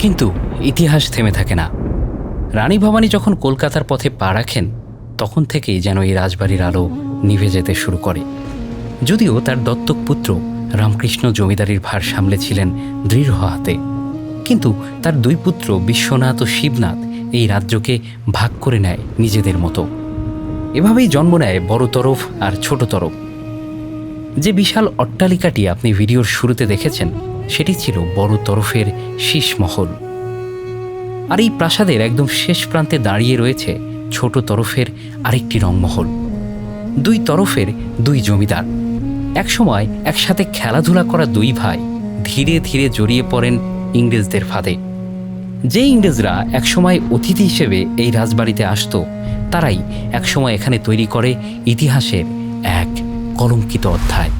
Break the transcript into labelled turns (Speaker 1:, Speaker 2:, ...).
Speaker 1: কিন্তু ইতিহাস থেমে থাকে না। রানী ভবানী যখন কলকাতার পথে পা রাখেন তখন থেকেই যেন এই রাজবাড়ির আলো নিভে যেতে শুরু করে। যদিও তার দত্তক পুত্র রামকৃষ্ণ জমিদারির ভার সামলেছিলেন দৃঢ় হাতে, কিন্তু তার দুই পুত্র বিশ্বনাথ ও শিবনাথ এই রাজ্যকে ভাগ করে নেয় নিজেদের মতো। এভাবেই জন্ম নেয় বড় তরফ আর ছোট তরফ। যে বিশাল অট্টালিকাটি আপনি ভিডিওর শুরুতে দেখেছেন সেটি ছিল বড় তরফের শীষমহল। আর এই প্রাসাদের একদম শেষ প্রান্তে দাঁড়িয়ে রয়েছে ছোট তরফের আরেকটি রংমহল। দুই তরফের দুই জমিদার একসময় একসাথে খেলাধুলা করা দুই ভাই ধীরে ধীরে জড়িয়ে পড়েন ইংরেজদের ফাঁদে। যে ইংরেজরা একসময় অতিথি হিসেবে এই রাজবাড়িতে আসত, তারাই একসময় এখানে তৈরি করে ইতিহাসের এক কলঙ্কিত অধ্যায়।